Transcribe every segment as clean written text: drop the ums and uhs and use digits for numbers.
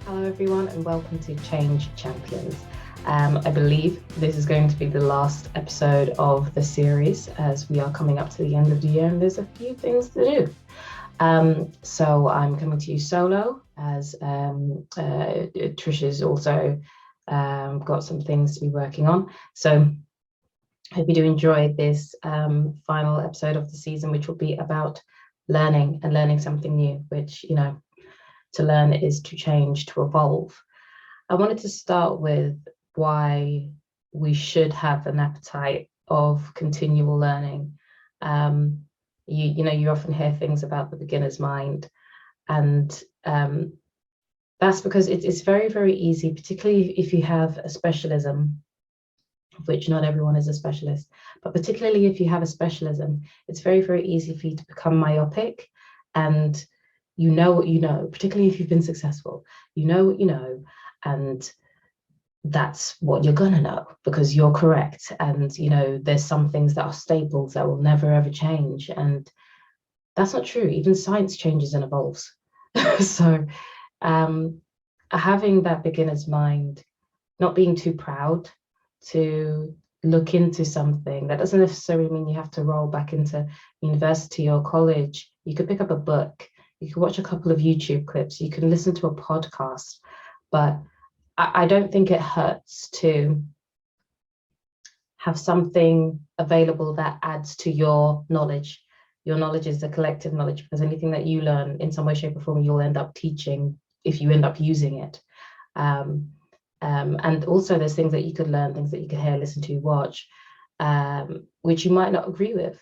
Hello, everyone, and welcome to Change Champions. I believe this is going to be the last episode of the series as we are coming up to the end of the year and there's a few things to do. So I'm coming to you solo as Trish has also got some things to be working on. So I hope you do enjoy this final episode of the season, which will be about learning and learning something new, which, to learn is to change, to evolve. I wanted to start with why we should have an appetite of continual learning. You often hear things about the beginner's mind, and that's because it's very, very easy, particularly if you have a specialism, of which not everyone is a specialist, but particularly if you have a specialism, it's very, very easy for you to become myopic, and you know what you know, particularly if you've been successful, you know what you know, and that's what you're gonna know because you're correct. And there's some things that are staples that will never ever change, and that's not true. Even science changes and evolves. So having that beginner's mind, not being too proud to look into something, that doesn't necessarily mean you have to roll back into university or college. You could pick up a book, you can watch a couple of YouTube clips, you can listen to a podcast, but I don't think it hurts to have something available that adds to your knowledge. Your knowledge is the collective knowledge, because anything that you learn in some way, shape, or form, you'll end up teaching if you end up using it. And also there's things that you could learn, things that you could hear, listen to, watch, which you might not agree with.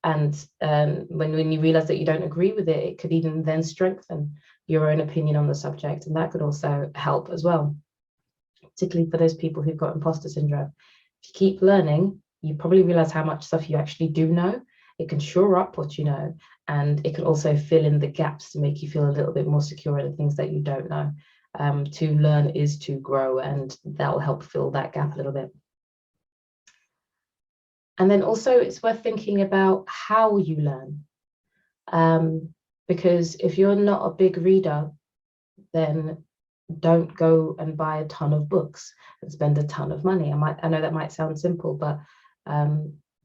And when you realize that you don't agree with it, it could even then strengthen your own opinion on the subject. And that could also help as well, particularly for those people who've got imposter syndrome. If you keep learning, you probably realize how much stuff you actually do know. It can shore up what you know, and it can also fill in the gaps to make you feel a little bit more secure in the things that you don't know. To learn is to grow, and that will help fill that gap a little bit. And then also it's worth thinking about how you learn. Because if you're not a big reader, then don't go and buy a ton of books and spend a ton of money. I know that might sound simple, but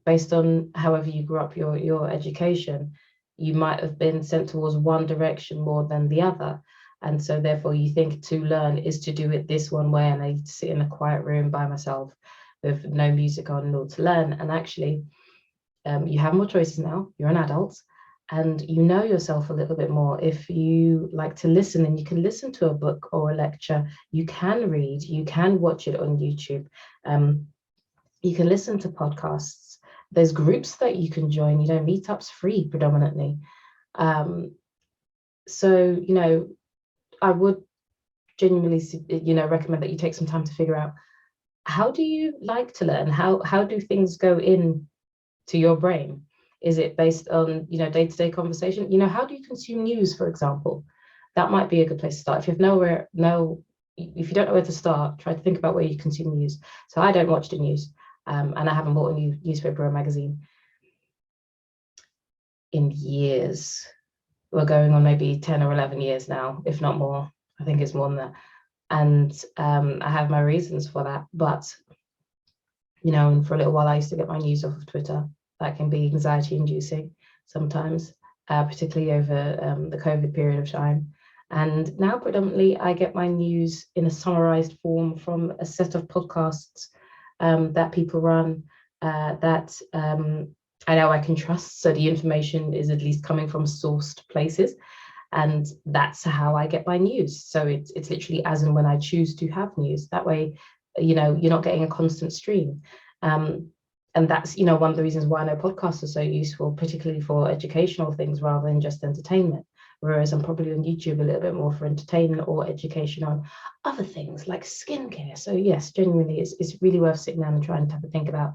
based on however you grew up your education, you might have been sent towards one direction more than the other. And so therefore you think to learn is to do it this one way, and I need to sit in a quiet room by myself with no music on in order to learn. And actually, you have more choices now. You're an adult, and you know yourself a little bit more. If you like to listen, then you can listen to a book or a lecture. You can read. You can watch it on YouTube. You can listen to podcasts. There's groups that you can join. Meetup's free predominantly. So I would genuinely recommend that you take some time to figure out, how do you like to learn? How do things go in to your brain? Is it based on day-to-day conversation? How do you consume news, for example? That might be a good place to start. If you don't know where to start, try to think about where you consume news. So I don't watch the news, and I haven't bought a new newspaper or magazine in years. We're going on maybe 10 or 11 years now, if not more. I think it's more than that. And I have my reasons for that. But, and for a little while, I used to get my news off of Twitter. That can be anxiety inducing sometimes, particularly over the COVID period of time. And now predominantly I get my news in a summarized form from a set of podcasts that people run that I know I can trust. So the information is at least coming from sourced places. And that's how I get my news. So it's literally as and when I choose to have news. That way, you're not getting a constant stream. And that's, one of the reasons why I know podcasts are so useful, particularly for educational things rather than just entertainment. Whereas I'm probably on YouTube a little bit more for entertainment or education on other things like skincare. So yes, genuinely, it's really worth sitting down and trying to have a think about,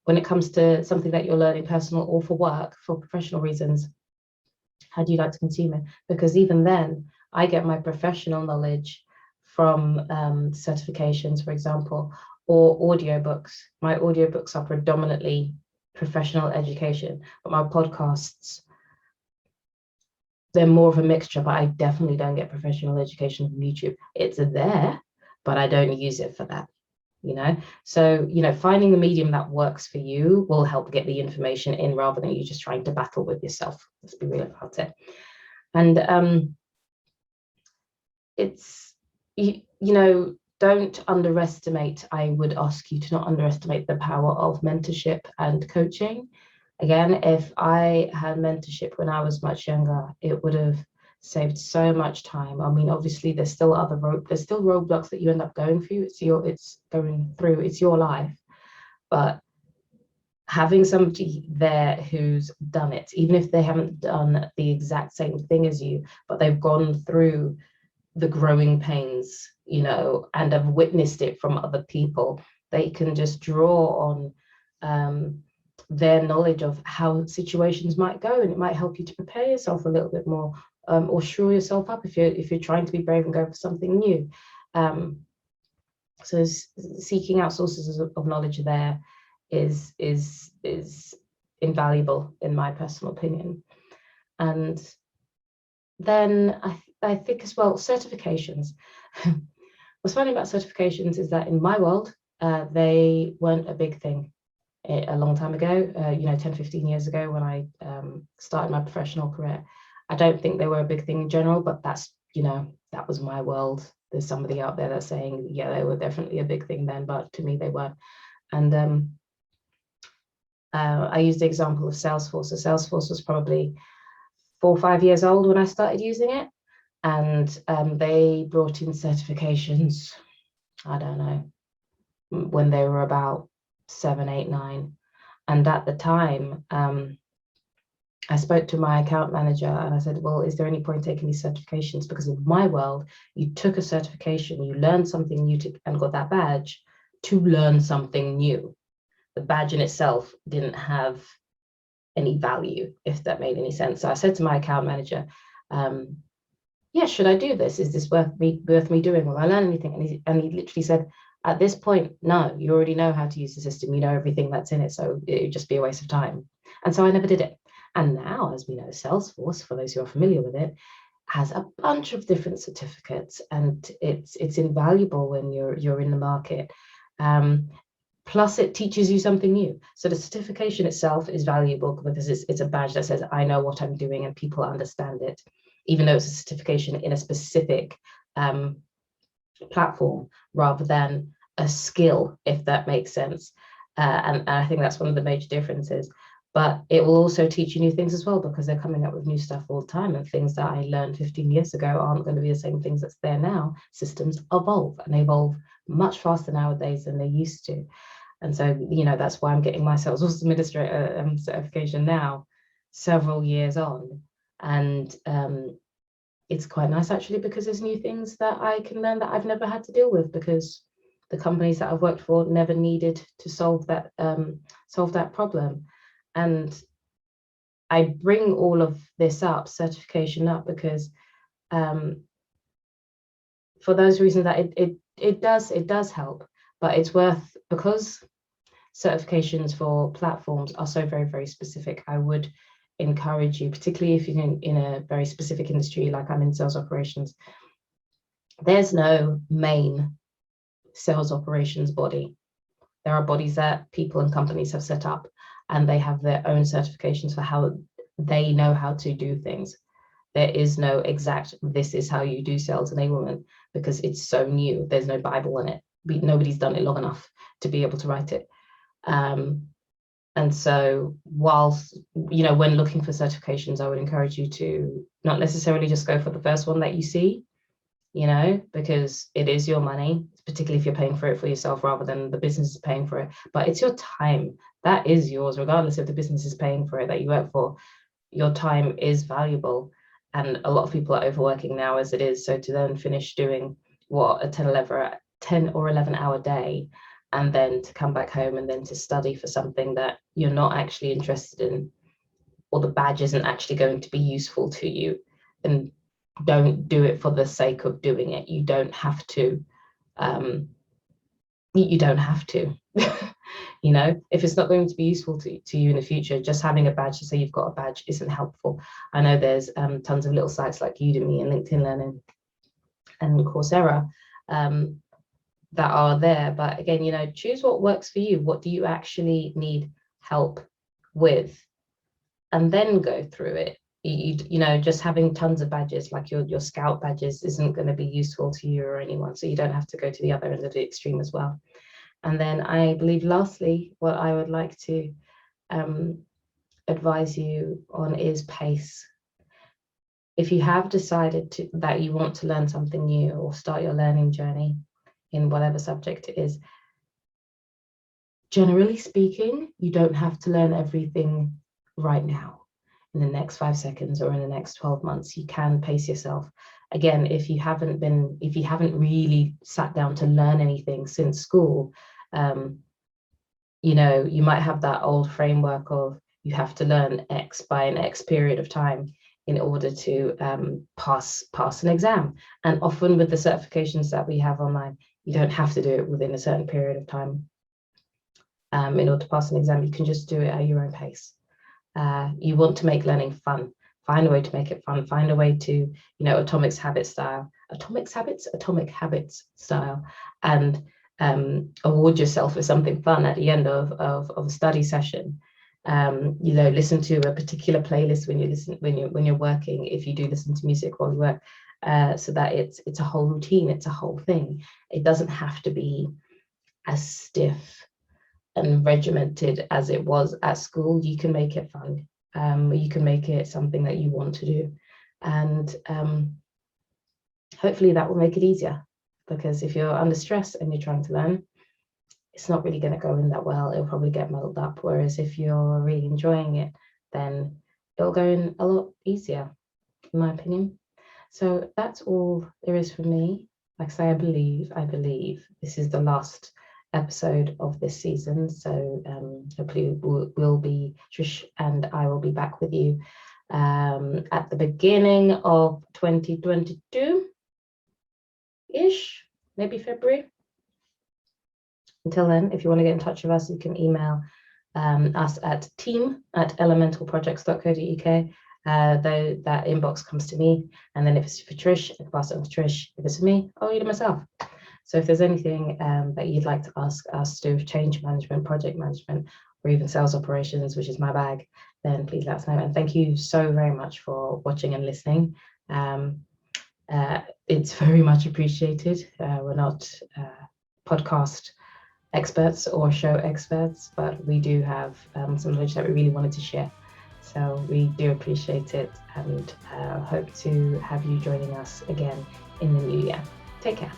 when it comes to something that you're learning personal or for work, for professional reasons, how do you like to consume it? Because even then, I get my professional knowledge from certifications, for example, or audiobooks. My audiobooks are predominantly professional education, but my podcasts they're more of a mixture, but I definitely don't get professional education from YouTube. It's there, but I don't use it for that, you know? So, you know, finding the medium that works for you will help get the information in rather than you just trying to battle with yourself. Let's be real about it. And it's, you know, don't underestimate, I would ask you to not underestimate the power of mentorship and coaching. Again, if I had mentorship when I was much younger, it would have saved so much time. I mean, obviously, there's still roadblocks that you end up going through. It's your life, but having somebody there who's done it, even if they haven't done the exact same thing as you, but they've gone through the growing pains, you know, and have witnessed it from other people, they can just draw on their knowledge of how situations might go, and it might help you to prepare yourself a little bit more, or shore yourself up if you're trying to be brave and go for something new. So seeking out sources of knowledge there is invaluable in my personal opinion. And then I think as well, certifications. What's funny about certifications is that in my world, they weren't a big thing a long time ago, 10, 15 years ago when I started my professional career. I don't think they were a big thing in general, but that's, that was my world. There's somebody out there that's saying, yeah, they were definitely a big thing then, but to me they weren't. And I used the example of Salesforce. So Salesforce was probably 4 or 5 years old when I started using it. And they brought in certifications, I don't know, when they were about 7, 8, 9. And at the time, I spoke to my account manager and I said, well, is there any point taking these certifications? Because in my world, you took a certification, you learned something new and got that badge to learn something new. The badge in itself didn't have any value, if that made any sense. So I said to my account manager, yeah, should I do this? Is this worth me doing? Will I learn anything? And he literally said, at this point, no, you already know how to use the system. You know everything that's in it. So it would just be a waste of time. And so I never did it. And now, as we know, Salesforce, for those who are familiar with it, has a bunch of different certificates, and it's invaluable when you're in the market. Plus, it teaches you something new. So the certification itself is valuable because it's a badge that says, I know what I'm doing, and people understand it, even though it's a certification in a specific platform rather than a skill, if that makes sense. And I think that's one of the major differences. But it will also teach you new things as well, because they're coming up with new stuff all the time, and things that I learned 15 years ago aren't going to be the same things that's there now. Systems evolve, and they evolve much faster nowadays than they used to. And so, that's why I'm getting my Salesforce Administrator certification now, several years on. And it's quite nice, actually, because there's new things that I can learn that I've never had to deal with, because the companies that I've worked for never needed to solve that problem. And I bring all of this certification up, because for those reasons that it does help, but it's worth, because certifications for platforms are so very, very specific. I would encourage you, particularly if you're in a very specific industry, like I'm in sales operations, there's no main sales operations body. There are bodies that people and companies have set up, and they have their own certifications for how they know how to do things. There is no exact, this is how you do sales enablement, because it's so new. There's no Bible in it. Nobody's done it long enough to be able to write it. And so whilst, when looking for certifications, I would encourage you to not necessarily just go for the first one that you see, because it is your money, particularly if you're paying for it for yourself rather than the business is paying for it. But it's your time that is yours, regardless if the business is paying for it that you work for. Your time is valuable. And a lot of people are overworking now as it is. So to then finish doing a 10 or 11 hour day, and then to come back home and then to study for something that you're not actually interested in, or the badge isn't actually going to be useful to you, and don't do it for the sake of doing it. You don't have to. You don't have to. You know, if it's not going to be useful to you in the future, just having a badge to say you've got a badge isn't helpful. I know there's tons of little sites like Udemy and LinkedIn Learning and Coursera that are there. But again, you know, choose what works for you. What do you actually need help with? And then go through it. You know, just having tons of badges like your scout badges isn't going to be useful to you or anyone. So you don't have to go to the other end of the extreme as well. And then I believe lastly, what I would like to advise you on is pace. If you have decided that you want to learn something new or start your learning journey in whatever subject it is, generally speaking, you don't have to learn everything right now in the next 5 seconds or in the next 12 months. You can pace yourself. Again, if you haven't really sat down to learn anything since school, you know, you might have that old framework of you have to learn X by an X period of time in order to pass an exam. And often with the certifications that we have online, you don't have to do it within a certain period of time in order to pass an exam. You can just do it at your own pace. You want to make learning fun. Find a way to make it fun. Find a way to, you know, atomic habits style, and award yourself with something fun at the end of a study session. You know, listen to a particular playlist when you're working, if you do listen to music while you work, so that it's a whole routine, it's a whole thing. It doesn't have to be as stiff and regimented as it was at school. You can make it fun. You can make it something that you want to do, and hopefully that will make it easier. Because if you're under stress and you're trying to learn, it's not really going to go in that well. It'll probably get muddled up. Whereas if you're really enjoying it, then it'll go in a lot easier, in my opinion. So that's all there is for me. Like I say, I believe this is the last episode of this season. So hopefully we'll be, Trish and I will be back with you at the beginning of 2022-ish, maybe February. Until then, if you want to get in touch with us, you can email us at team@elementalprojects.co.uk. Though that inbox comes to me, and then if it's for Trish, I can pass it on to Trish. If it's for me, I'll read it myself. So if there's anything that you'd like to ask us to do with change management, project management, or even sales operations, which is my bag, then please let us know. And thank you so very much for watching and listening. It's very much appreciated. We're not podcast experts or show experts, but we do have some knowledge that we really wanted to share. So we do appreciate it, and hope to have you joining us again in the new year. Take care.